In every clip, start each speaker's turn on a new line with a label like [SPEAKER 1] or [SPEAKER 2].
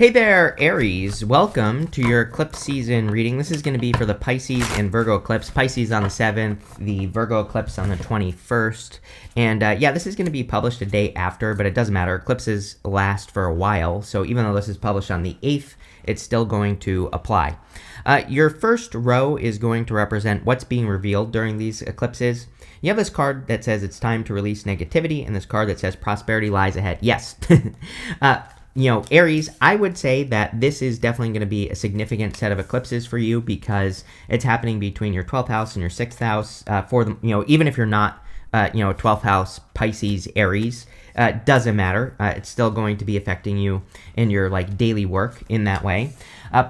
[SPEAKER 1] Hey there, Aries. Welcome to your eclipse season reading. This is going to be for the Pisces and Virgo eclipse. Pisces on the 7th, the Virgo eclipse on the 21st. And this is going to be published a day after, but it doesn't matter. Eclipses last for a while, so even though this is published on the 8th, it's still going to apply. Your first row is going to represent what's being revealed during these eclipses. You have this card that says it's time to release negativity, and this card that says prosperity lies ahead. Yes. Aries, I would say that this is definitely going to be a significant set of eclipses for you because it's happening between your 12th house and your 6th house. Even if you're not, 12th house Pisces Aries, doesn't matter. It's still going to be affecting you in your daily work in that way.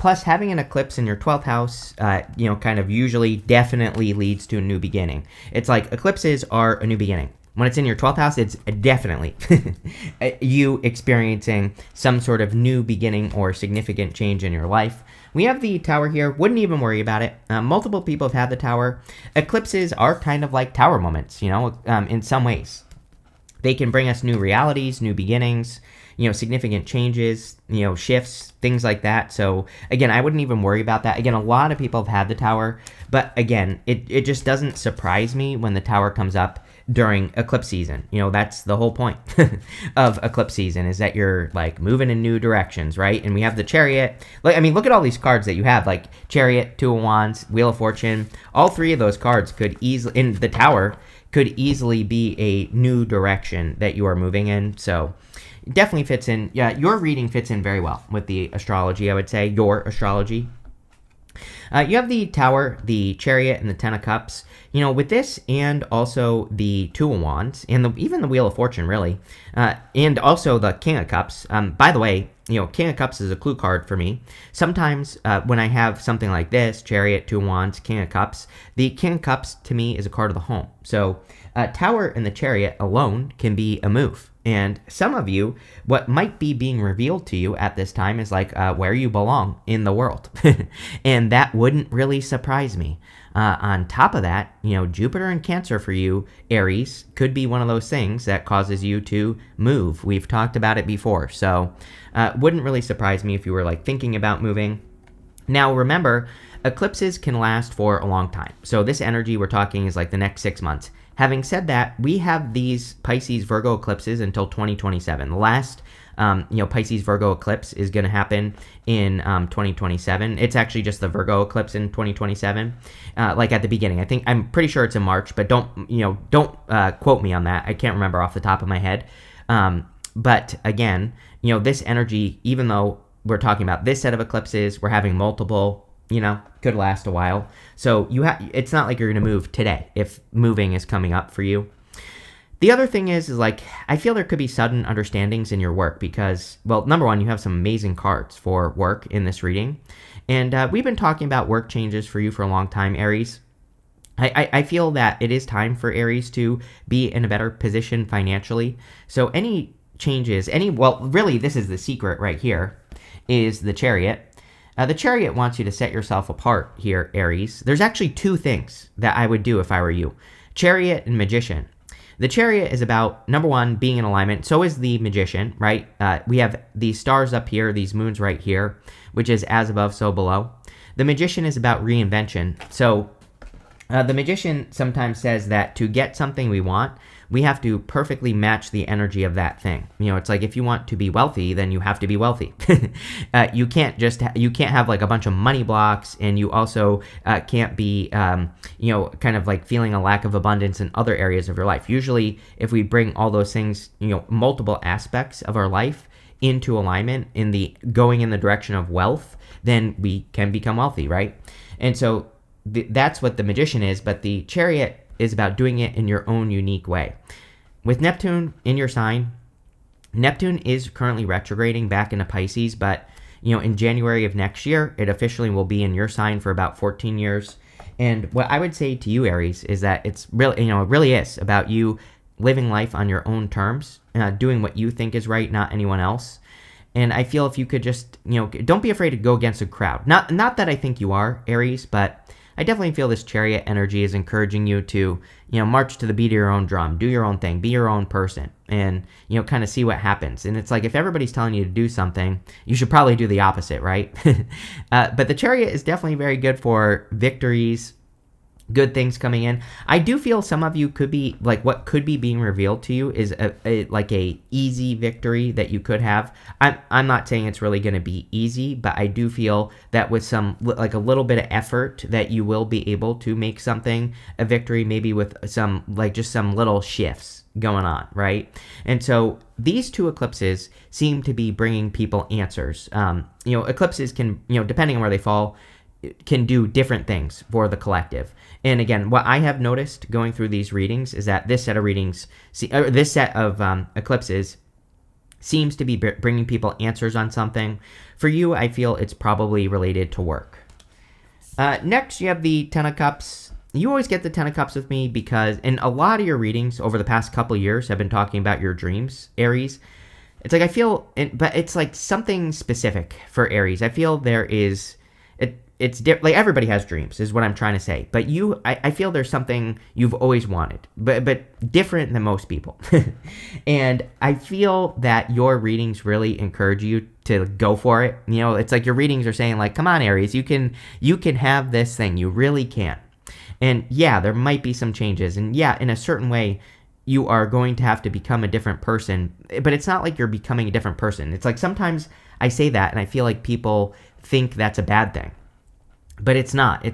[SPEAKER 1] Plus, having an eclipse in your 12th house, usually definitely leads to a new beginning. It's like eclipses are a new beginning. When it's in your 12th house, it's definitely you experiencing some sort of new beginning or significant change in your life. We have the tower here. Wouldn't even worry about it. Multiple people have had the tower. Eclipses are kind of like tower moments, in some ways. They can bring us new realities, new beginnings, significant changes, shifts, things like that. So again, I wouldn't even worry about that. Again, a lot of people have had the tower, but again, it just doesn't surprise me when the tower comes up during eclipse season. That's the whole point of eclipse season, is that you're moving in new directions, right? And we have the Chariot. Look at all these cards that you have, like Chariot, Two of Wands, Wheel of Fortune. All three of those cards could easily, in the tower, could easily be a new direction that you are moving in. So it definitely fits in. Yeah, your reading fits in very well with the astrology, I would say, your astrology. You have the Tower, the Chariot, and the Ten of Cups. With this and also the Two of Wands, and even the Wheel of Fortune, really, and also the King of Cups. By the way, King of Cups is a clue card for me. Sometimes when I have something like this, Chariot, Two of Wands, King of Cups, the King of Cups to me is a card of the home. So Tower and the Chariot alone can be a move. And some of you, what might be being revealed to you at this time is where you belong in the world. And that wouldn't really surprise me. On top of that, Jupiter and Cancer for you, Aries, could be one of those things that causes you to move. We've talked about it before. So wouldn't really surprise me if you were thinking about moving. Now, remember, eclipses can last for a long time. So this energy we're talking is the next 6 months. Having said that, we have these Pisces Virgo eclipses until 2027. The last, Pisces Virgo eclipse is going to happen in 2027. It's actually just the Virgo eclipse in 2027, at the beginning. I'm pretty sure it's in March, but don't quote me on that. I can't remember off the top of my head. But again, this energy, even though we're talking about this set of eclipses, we're having multiple. Could last a while. So it's not like you're going to move today if moving is coming up for you. The other thing is I feel there could be sudden understandings in your work because, well, number one, you have some amazing cards for work in this reading. And we've been talking about work changes for you for a long time, Aries. I feel that it is time for Aries to be in a better position financially. So any changes, really, this is the secret right here, is the Chariot. The Chariot wants you to set yourself apart here, Aries. There's actually two things that I would do if I were you. Chariot and Magician. The Chariot is about, number one, being in alignment. So is the Magician, right? We have these stars up here, these moons right here, which is as above, so below. The Magician is about reinvention. So the Magician sometimes says that to get something we want, we have to perfectly match the energy of that thing. It's if you want to be wealthy, then you have to be wealthy. You can't have a bunch of money blocks, and you also can't be, feeling a lack of abundance in other areas of your life. Usually, if we bring all those things, multiple aspects of our life into alignment going in the direction of wealth, then we can become wealthy, right? And so that's what the Magician is, but the Chariot is about doing it in your own unique way. With Neptune in your sign, Neptune is currently retrograding back into Pisces, but in January of next year, it officially will be in your sign for about 14 years. And what I would say to you, Aries, is that it's really, it really is about you living life on your own terms, doing what you think is right, not anyone else. And I feel if you could just, don't be afraid to go against the crowd. Not that I think you are, Aries, but I definitely feel this Chariot energy is encouraging you to, march to the beat of your own drum, do your own thing, be your own person, and, kind of see what happens. And it's like, if everybody's telling you to do something, you should probably do the opposite, right? But the Chariot is definitely very good for victories, good things coming in. I do feel some of you could be like, what could be being revealed to you is a easy victory that you could have. I'm not saying it's really going to be easy, but I do feel that with some like a little bit of effort that you will be able to make something a victory, maybe with some like just some little shifts going on, right? And so these two eclipses seem to be bringing people answers. Eclipses can, depending on where they fall, can do different things for the collective. And again, what I have noticed going through these readings is that this set of eclipses seems to be bringing people answers on something. For you, I feel it's probably related to work. Next, you have the Ten of Cups. You always get the Ten of Cups with me because in a lot of your readings over the past couple of years have been talking about your dreams, Aries. It's like but it's like something specific for Aries. I feel there is... It's like everybody has dreams is what I'm trying to say, but I feel there's something you've always wanted, but different than most people. And I feel that your readings really encourage you to go for it. It's like your readings are saying like, come on, Aries, you can have this thing. You really can. And yeah, there might be some changes, and yeah, in a certain way you are going to have to become a different person, but it's not like you're becoming a different person. It's like sometimes I say that and I feel like people think that's a bad thing. But it's not.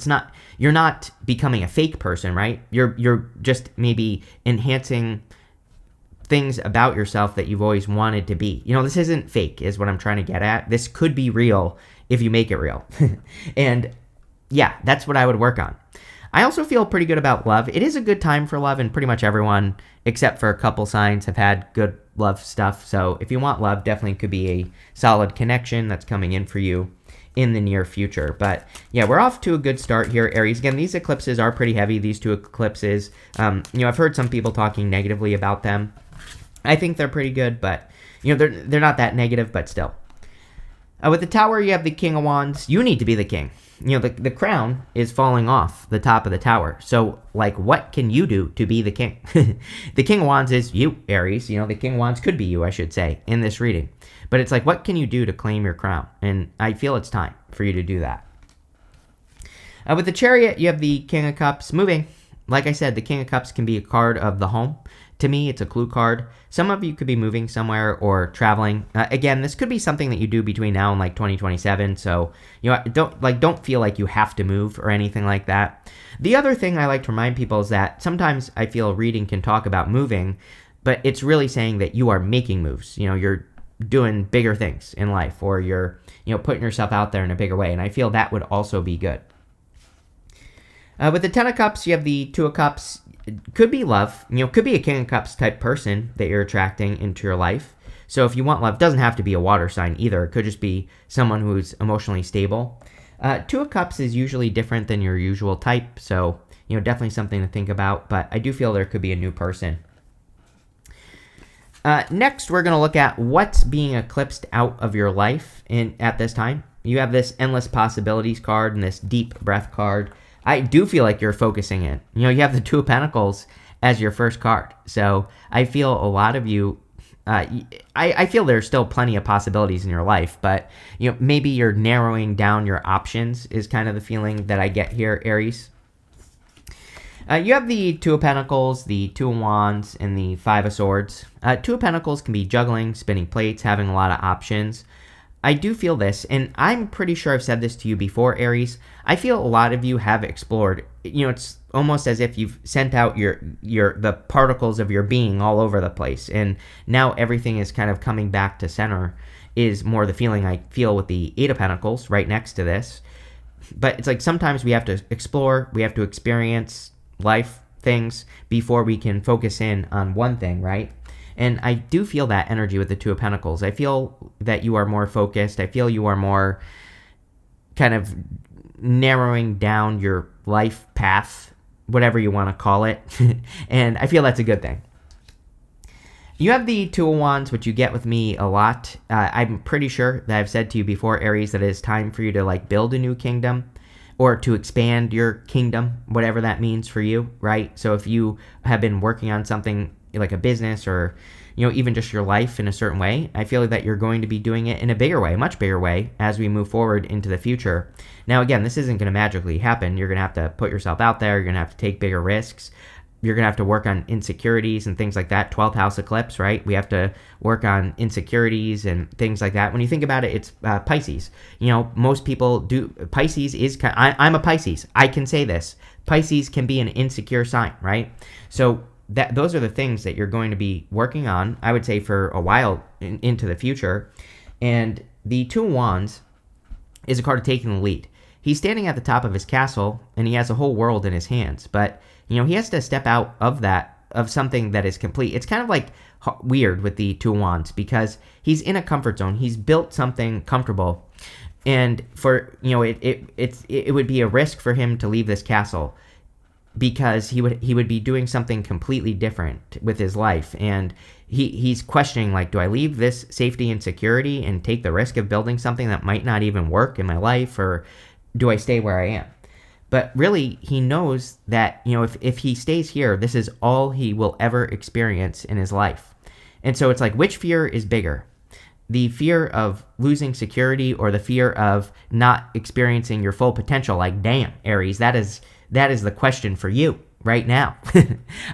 [SPEAKER 1] You're not becoming a fake person, right? You're just maybe enhancing things about yourself that you've always wanted to be. This isn't fake, is what I'm trying to get at. This could be real if you make it real. And yeah, that's what I would work on. I also feel pretty good about love. It is a good time for love, and pretty much everyone, except for a couple signs, have had good love stuff. So if you want love, definitely could be a solid connection that's coming in for you in the near future. But yeah, we're off to a good start here, Aries. Again, these eclipses are pretty heavy, these two eclipses. I've heard some people talking negatively about them. I think they're pretty good, but they're not that negative, but still. With the Tower, you have the King of Wands. You need to be the king. The crown is falling off the top of the tower. So, like, what can you do to be the king? The King of Wands is you, Aries. The King of Wands could be you, I should say, in this reading. But it's like, what can you do to claim your crown? And I feel it's time for you to do that. With the Chariot, you have the King of Cups moving. Like I said, the King of Cups can be a card of the home. To me, it's a clue card. Some of you could be moving somewhere or traveling. Again, this could be something that you do between now and like 2027. So, don't feel like you have to move or anything like that. The other thing I like to remind people is that sometimes I feel reading can talk about moving, but it's really saying that you are making moves. You're doing bigger things in life, or you're, putting yourself out there in a bigger way. And I feel that would also be good. With the Ten of Cups, you have the Two of Cups. Could be love, could be a King of Cups type person that you're attracting into your life. So if you want love, it doesn't have to be a water sign either. It could just be someone who's emotionally stable. Two of Cups is usually different than your usual type. So, definitely something to think about. But I do feel there could be a new person. Next, we're going to look at what's being eclipsed out of your life at this time. You have this Endless Possibilities card and this Deep Breath card. I do feel like you're focusing in. You have the Two of Pentacles as your first card. So I feel a lot of you, I feel there's still plenty of possibilities in your life, but maybe you're narrowing down your options is kind of the feeling that I get here, Aries. You have the Two of Pentacles, the Two of Wands, and the Five of Swords. Two of Pentacles can be juggling, spinning plates, having a lot of options. I do feel this, and I'm pretty sure I've said this to you before, Aries. I feel a lot of you have explored. It's almost as if you've sent out the particles of your being all over the place, and now everything is kind of coming back to center. Is more the feeling I feel with the Eight of Pentacles right next to this. But it's like sometimes we have to explore, we have to experience life things before we can focus in on one thing, right? And I do feel that energy with the Two of Pentacles. I feel that you are more focused. I feel you are more kind of narrowing down your life path, whatever you want to call it. And I feel that's a good thing. You have the Two of Wands, which you get with me a lot. I'm pretty sure that I've said to you before, Aries, that it is time for you to build a new kingdom. or to expand your kingdom, whatever that means for you, right? So if you have been working on something like a business or, even just your life in a certain way, I feel that you're going to be doing it in a bigger way, much bigger way, as we move forward into the future. Now, again, this isn't going to magically happen. You're going to have to put yourself out there. You're going to have to take bigger risks. You're going to have to work on insecurities and things like that. 12th house eclipse, right? We have to work on insecurities and things like that. When you think about it, it's Pisces. Most people do. Pisces is, I'm a Pisces. I can say this. Pisces can be an insecure sign, right? So those are the things that you're going to be working on, I would say, for a while into the future. And the Two of Wands is a card of taking the lead. He's standing at the top of his castle, and he has a whole world in his hands. But he has to step out of something that is complete. It's kind of like weird with the Two of Wands because he's in a comfort zone. He's built something comfortable, and for it would be a risk for him to leave this castle because he would be doing something completely different with his life, and he's questioning, like, do I leave this safety and security and take the risk of building something that might not even work in my life, or do I stay where I am? But really, he knows that, if he stays here, this is all he will ever experience in his life. And so it's like, which fear is bigger? The fear of losing security or the fear of not experiencing your full potential? Like, damn, Aries, that is the question for you right now.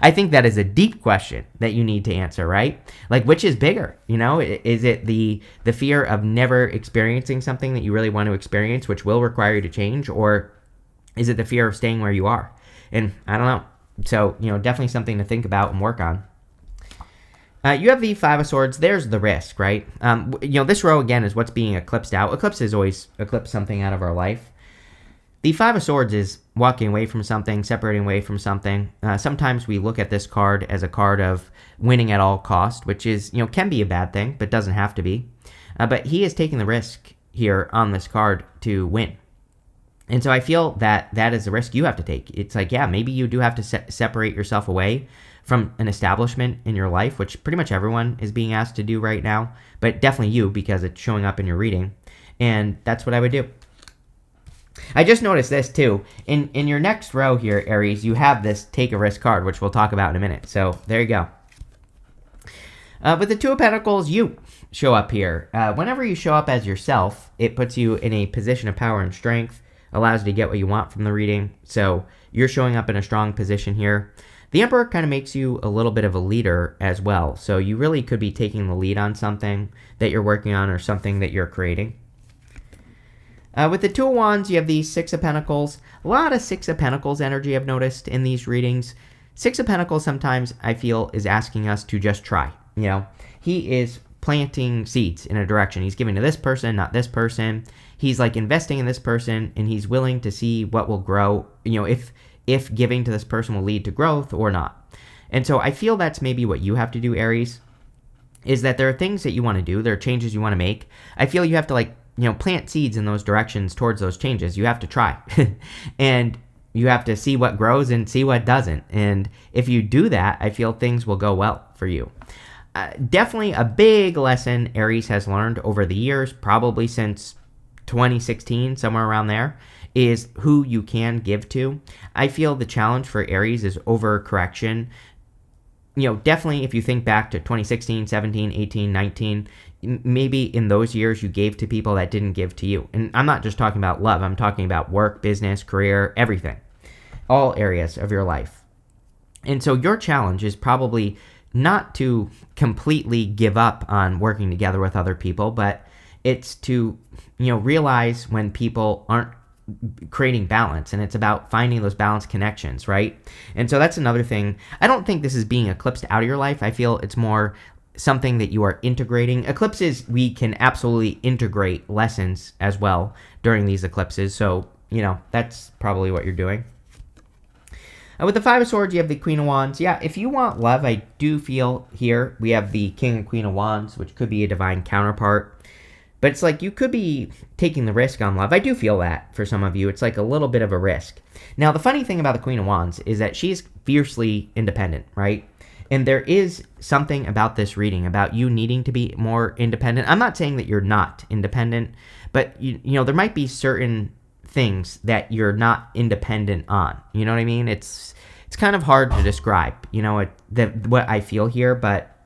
[SPEAKER 1] I think that is a deep question that you need to answer, right? Like, which is bigger? Is it the fear of never experiencing something that you really want to experience, which will require you to change, or is it the fear of staying where you are? And I don't know. So, definitely something to think about and work on. You have the Five of Swords. There's the risk, right? This row, again, is what's being eclipsed out. Eclipse is always eclipse something out of our life. The Five of Swords is walking away from something, separating away from something. Sometimes we look at this card as a card of winning at all cost, which is, can be a bad thing, but doesn't have to be. But he is taking the risk here on this card to win. And so I feel that is the risk you have to take. It's like, yeah, maybe you do have to separate yourself away from an establishment in your life, which pretty much everyone is being asked to do right now, but definitely you, because it's showing up in your reading. And that's what I would do. I just noticed this too. In your next row here, Aries, you have this take a risk card, which we'll talk about in a minute. So there you go. With the Two of Pentacles, you show up here. Whenever you show up as yourself, it puts you in a position of power and strength, allows you to get what you want from the reading. So you're showing up in a strong position here. The Emperor kind of makes you a little bit of a leader as well. So you really could be taking the lead on something that you're working on or something that you're creating. With the Two of Wands, you have the Six of Pentacles. A lot of Six of Pentacles energy I've noticed in these readings. Six of Pentacles sometimes I feel is asking us to just try. He is planting seeds in a direction. He's giving to this person, not this person. He's like investing in this person, and he's willing to see what will grow, if giving to this person will lead to growth or not. And so I feel that's maybe what you have to do, Aries, is that there are things that you want to do. There are changes you want to make. I feel you have to plant seeds in those directions towards those changes. You have to try. And you have to see what grows and see what doesn't. And if you do that, I feel things will go well for you. Definitely a big lesson Aries has learned over the years, probably since 2016, somewhere around there, is who you can give to. I feel the challenge for Aries is overcorrection. Definitely if you think back to 2016, 17, 18, 19, maybe in those years you gave to people that didn't give to you. And I'm not just talking about love. I'm talking about work, business, career, everything. All areas of your life. And so your challenge is probably not to completely give up on working together with other people, but it's to, realize when people aren't creating balance, and it's about finding those balanced connections, right? And so that's another thing. I don't think this is being eclipsed out of your life. I feel it's more something that you are integrating. Eclipses, we can absolutely integrate lessons as well during these eclipses. So, that's probably what you're doing. With the Five of Swords, you have the Queen of Wands. Yeah, if you want love, I do feel here we have the King and Queen of Wands, which could be a divine counterpart. But it's like you could be taking the risk on love. I do feel that for some of you. It's like a little bit of a risk. Now, the funny thing about the Queen of Wands is that she's fiercely independent, right? And there is something about this reading, about you needing to be more independent. I'm not saying that you're not independent, but there might be certain things that you're not independent on. You know what I mean? It's kind of hard to describe, what I feel here, but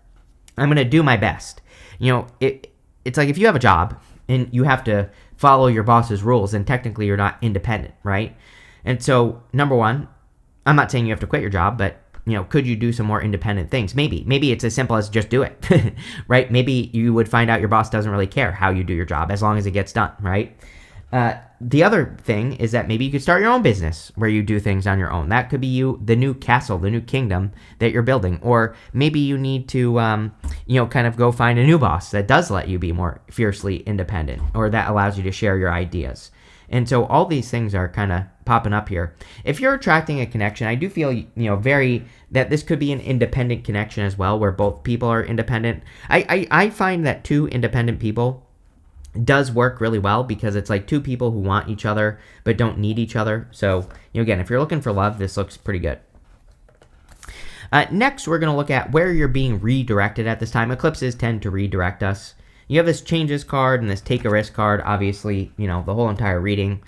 [SPEAKER 1] I'm going to do my best. It's like if you have a job and you have to follow your boss's rules, and technically you're not independent, right? And so, number one, I'm not saying you have to quit your job, but could you do some more independent things? Maybe it's as simple as just do it, right? Maybe you would find out your boss doesn't really care how you do your job as long as it gets done, right? The other thing is that maybe you could start your own business where you do things on your own. That could be the new castle, the new kingdom that you're building. Or maybe you need to, kind of go find a new boss that does let you be more fiercely independent, or that allows you to share your ideas. And so all these things are kind of popping up here. If you're attracting a connection, I do feel, that this could be an independent connection as well, where both people are independent. I find that two independent people does work really well, because it's like two people who want each other but don't need each other. So, again, if you're looking for love, this looks pretty good. Next, we're going to look at where you're being redirected at this time. Eclipses tend to redirect us. You have this changes card and this take a risk card. Obviously, the whole entire reading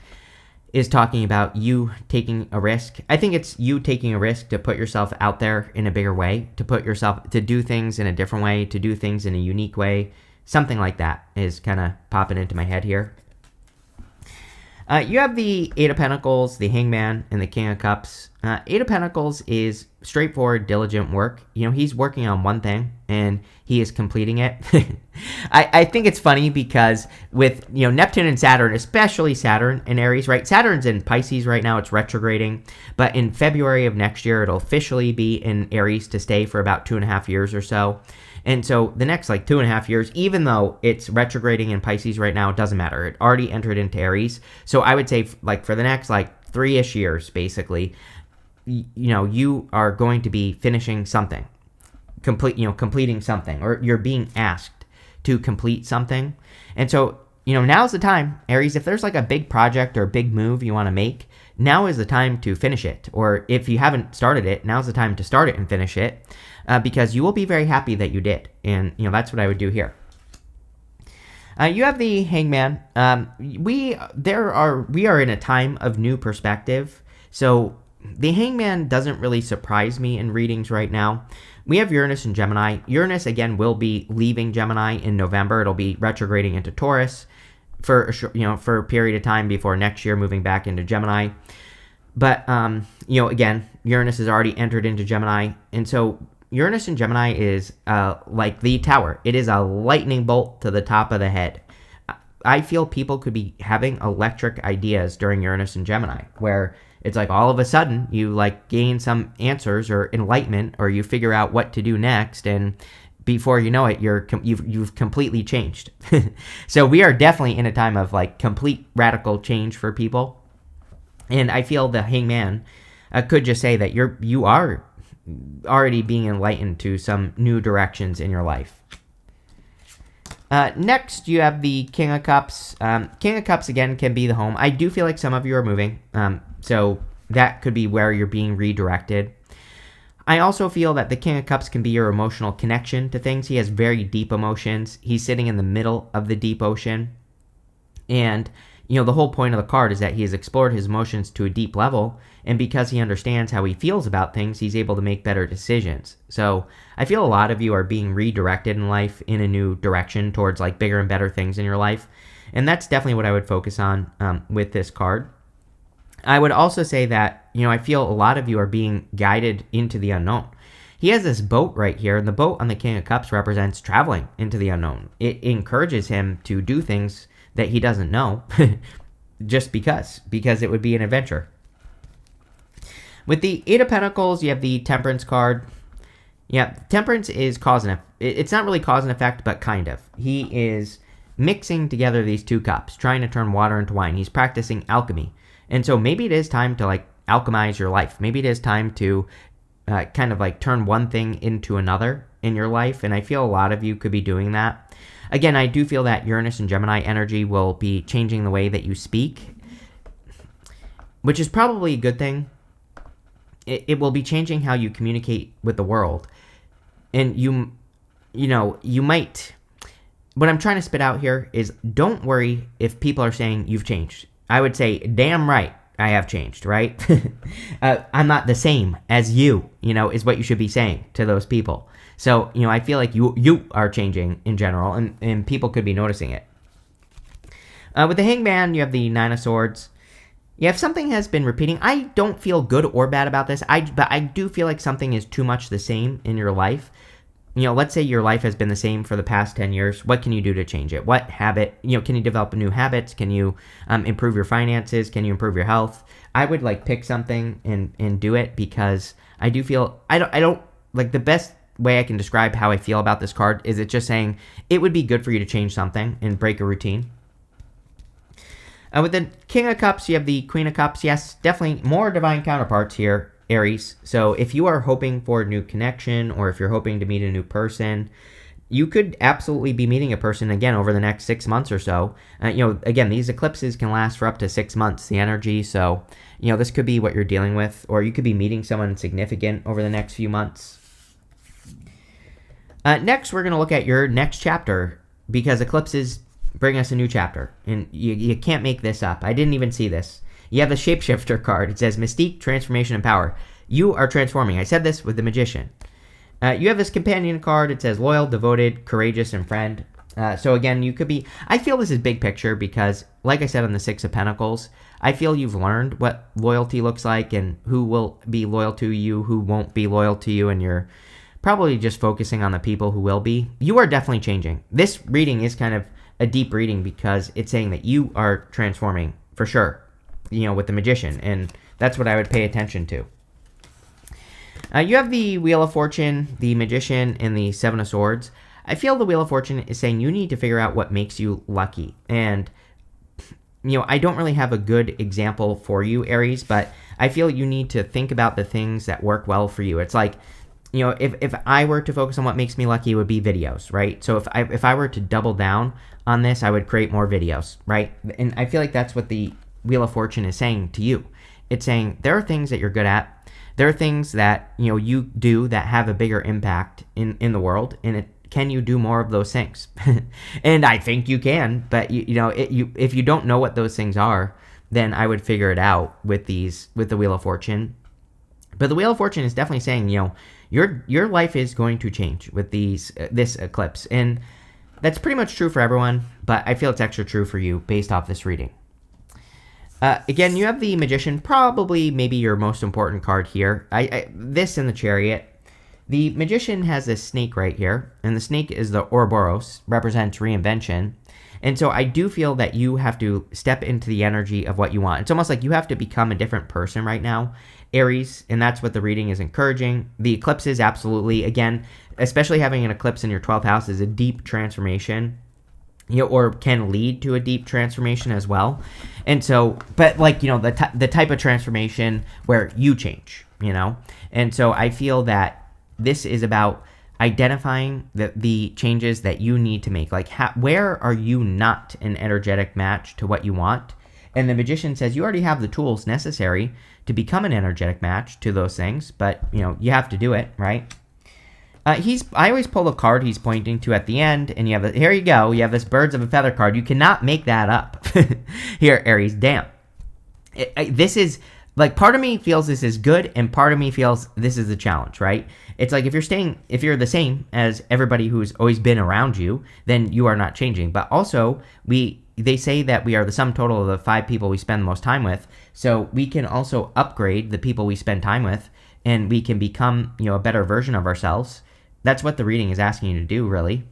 [SPEAKER 1] is talking about you taking a risk. I think it's you taking a risk to put yourself out there in a bigger way, to do things in a different way, to do things in a unique way. Something like that is kind of popping into my head here. You have the Eight of Pentacles, the Hangman, and the King of Cups. Eight of Pentacles is straightforward, diligent work. He's working on one thing, and he is completing it. I think it's funny because with, Neptune and Saturn, especially Saturn and Aries, right? Saturn's in Pisces right now. It's retrograding. But in February of next year, it'll officially be in Aries to stay for about 2.5 years or so. And so the next 2.5 years, even though it's retrograding in Pisces right now, it doesn't matter. It already entered into Aries. So I would say for the next 3-ish years, basically, you are going to be finishing something, completing something, or you're being asked to complete something. And so, now's the time, Aries, if there's a big project or a big move you want to make, now is the time to finish it. Or if you haven't started it, now's the time to start it and finish it. Because you will be very happy that you did. And, that's what I would do here. You have the Hangman. We are in a time of new perspective. So the Hangman doesn't really surprise me in readings right now. We have Uranus and Gemini. Uranus, again, will be leaving Gemini in November. It'll be retrograding into Taurus for a period of time before next year moving back into Gemini. But, again, Uranus has already entered into Gemini. And so Uranus in Gemini is like the tower. It is a lightning bolt to the top of the head. I feel people could be having electric ideas during Uranus and Gemini, where it's all of a sudden you gain some answers or enlightenment, or you figure out what to do next, and before you know it, you've completely changed. So we are definitely in a time of complete radical change for people, and I feel the Hangman could just say that you are already being enlightened to some new directions in your life. Next, you have the King of Cups. King of Cups, again, can be the home. I do feel like some of you are moving, so that could be where you're being redirected. I also feel that the King of Cups can be your emotional connection to things. He has very deep emotions. He's sitting in the middle of the deep ocean. And the whole point of the card is that he has explored his emotions to a deep level, and because he understands how he feels about things, he's able to make better decisions. So I feel a lot of you are being redirected in life in a new direction towards bigger and better things in your life, and that's definitely what I would focus on with this card. I would also say that, I feel a lot of you are being guided into the unknown. He has this boat right here, and the boat on the King of Cups represents traveling into the unknown. It encourages him to do things that he doesn't know just because it would be an adventure. With the Eight of Pentacles, you have the Temperance card. Yeah, Temperance is cause and effect. It's not really cause and effect, but kind of. He is mixing together these two cups, trying to turn water into wine. He's practicing alchemy. And so maybe it is time to alchemize your life. Maybe it is time to kind of turn one thing into another in your life. And I feel a lot of you could be doing that. Again, I do feel that Uranus and Gemini energy will be changing the way that you speak, which is probably a good thing. It will be changing how you communicate with the world. And you might... What I'm trying to spit out here is don't worry if people are saying you've changed. I would say, damn right, I have changed, right? I'm not the same as you, is what you should be saying to those people. So, I feel like you are changing in general, and people could be noticing it. With the Hangman, you have the Nine of Swords. Yeah, if something has been repeating, I don't feel good or bad about this, but I do feel like something is too much the same in your life. Let's say your life has been the same for the past 10 years. What can you do to change it? What habit, can you develop new habits? Can you improve your finances? Can you improve your health? I would pick something and do it, because I do feel, I don't the best way I can describe how I feel about this card is it's just saying it would be good for you to change something and break a routine. With the King of Cups, you have the Queen of Cups. Yes, definitely more divine counterparts here, Aries. So if you are hoping for a new connection, or if you're hoping to meet a new person, you could absolutely be meeting a person again over the next 6 months or so. Again, these eclipses can last for up to 6 months, the energy. So, this could be what you're dealing with, or you could be meeting someone significant over the next few months. Next, we're going to look at your next chapter, because eclipses bring us a new chapter, and you can't make this up. I didn't even see this. You have the Shapeshifter card. It says Mystique, Transformation, and Power. You are transforming. I said this with the Magician. You have this Companion card. It says Loyal, Devoted, Courageous, and Friend. So again, you could be... I feel this is big picture, because, like I said on the Six of Pentacles, I feel you've learned what loyalty looks like and who will be loyal to you, who won't be loyal to you, and you're probably just focusing on the people who will be. You are definitely changing. This reading is kind of a deep reading, because it's saying that you are transforming for sure, with the Magician, and that's what I would pay attention to. You have the Wheel of Fortune, the Magician, and the Seven of Swords. I feel the Wheel of Fortune is saying you need to figure out what makes you lucky, and I don't really have a good example for you, Aries, but I feel you need to think about the things that work well for you. It's like, if I were to focus on what makes me lucky, it would be videos, right? So if I were to double down on this, I would create more videos, right? And I feel like that's what the Wheel of Fortune is saying to you. It's saying there are things that you're good at. There are things that, you do that have a bigger impact in the world, and can you do more of those things? And I think you can, but if you don't know what those things are, then I would figure it out with the Wheel of Fortune. But the Wheel of Fortune is definitely saying, your life is going to change with this eclipse, and that's pretty much true for everyone, but I feel it's extra true for you based off this reading. Again, you have the Magician, probably maybe your most important card here. This and the Chariot. The Magician has this snake right here, and the snake is the Ouroboros, represents reinvention. And so I do feel that you have to step into the energy of what you want. It's almost like you have to become a different person right now, Aries, and that's what the reading is encouraging. The eclipses, absolutely. Again, especially having an eclipse in your 12th house is a deep transformation, or can lead to a deep transformation as well. And so, but the type of transformation where you change, And so I feel that this is about identifying the changes that you need to make. Where are you not an energetic match to what you want? And the Magician says you already have the tools necessary to become an energetic match to those things, but, you have to do it, right? I always pull the card he's pointing to at the end, and here you go, you have this Birds of a Feather card. You cannot make that up. Here, Aries, damn. This is... part of me feels this is good, and part of me feels this is a challenge, right? It's like if you're the same as everybody who's always been around you, then you are not changing. But also, they say that we are the sum total of the 5 people we spend the most time with, so we can also upgrade the people we spend time with, and we can become, a better version of ourselves. That's what the reading is asking you to do, really.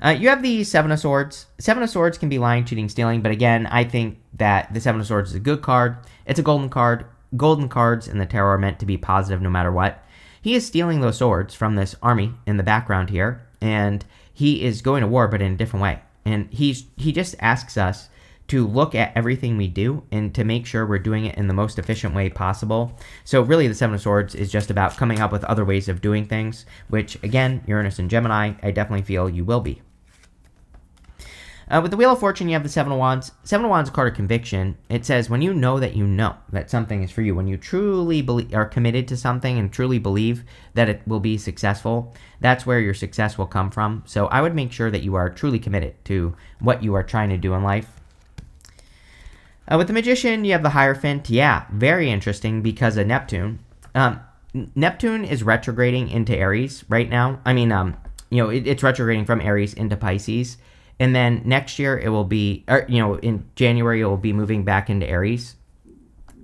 [SPEAKER 1] You have the Seven of Swords. Seven of Swords can be lying, cheating, stealing, but again, I think that the Seven of Swords is a good card. It's a golden card. Golden cards in the tarot are meant to be positive no matter what. He is stealing those swords from this army in the background here, and he is going to war, but in a different way. And he just asks us to look at everything we do and to make sure we're doing it in the most efficient way possible. So really, the Seven of Swords is just about coming up with other ways of doing things, which, again, Uranus and Gemini, I definitely feel you will be. With the Wheel of Fortune, you have the Seven of Wands. Seven of Wands is a card of conviction. It says when you know that something is for you, when you truly are committed to something and truly believe that it will be successful, that's where your success will come from. So I would make sure that you are truly committed to what you are trying to do in life. With the Magician, you have the Hierophant. Yeah, very interesting because of Neptune. Neptune is retrograding into Aries right now. I mean, it's retrograding from Aries into Pisces. And then next year it will be, in January it will be moving back into Aries.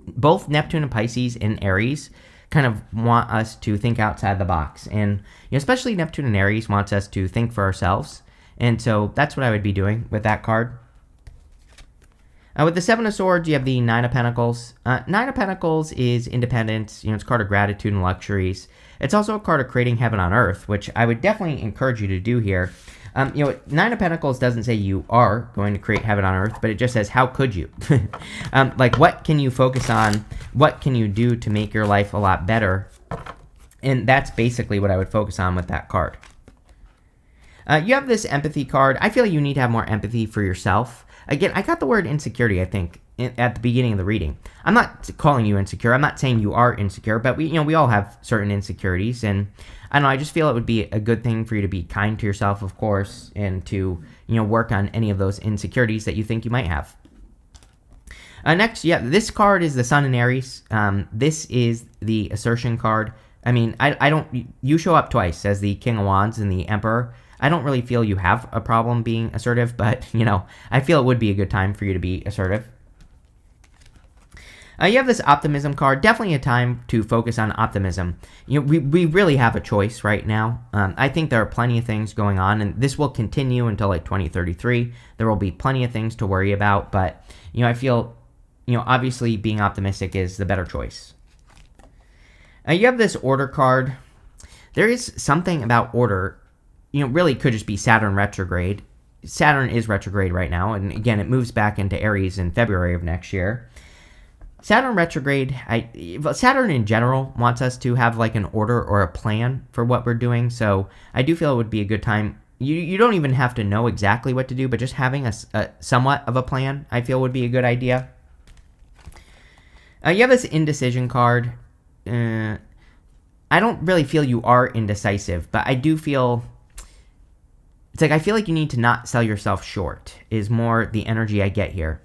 [SPEAKER 1] Both Neptune and Pisces in Aries kind of want us to think outside the box. And especially Neptune and Aries wants us to think for ourselves. And so that's what I would be doing with that card. With the Seven of Swords, you have the Nine of Pentacles. Nine of Pentacles is independence. It's a card of gratitude and luxuries. It's also a card of creating heaven on earth, which I would definitely encourage you to do here. Nine of Pentacles doesn't say you are going to create heaven on earth, but it just says, how could you? What can you focus on? What can you do to make your life a lot better? And that's basically what I would focus on with that card. You have this empathy card. I feel you need to have more empathy for yourself. Again, I got the word insecurity, I think, at the beginning of the reading. I'm not calling you insecure. I'm not saying you are insecure, but we all have certain insecurities. And I don't know, I just feel it would be a good thing for you to be kind to yourself, of course, and to, work on any of those insecurities that you think you might have. Next, yeah, this card is the Sun in Aries. This is the assertion card. I mean, you show up twice as the King of Wands and the Emperor. I don't really feel you have a problem being assertive, but, I feel it would be a good time for you to be assertive. You have this optimism card. Definitely a time to focus on optimism. We really have a choice right now. I think there are plenty of things going on, and this will continue until like 2033. There will be plenty of things to worry about, but, I feel, obviously being optimistic is the better choice. You have this order card. There is something about order. Really could just be Saturn retrograde. Saturn is retrograde right now, and again, it moves back into Aries in February of next year. Saturn retrograde, Saturn in general wants us to have like an order or a plan for what we're doing, so I do feel it would be a good time. You don't even have to know exactly what to do, but just having a somewhat of a plan, I feel would be a good idea. You have this indecision card. I don't really feel you are indecisive, but I do feel... I feel like you need to not sell yourself short, is more the energy I get here.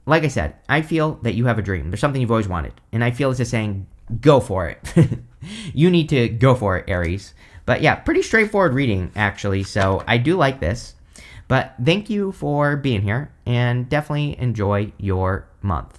[SPEAKER 1] Like I said, I feel that you have a dream. There's something you've always wanted. And I feel it's just saying, go for it. You need to go for it, Aries. But yeah, pretty straightforward reading, actually. So I do like this. But thank you for being here. And definitely enjoy your month.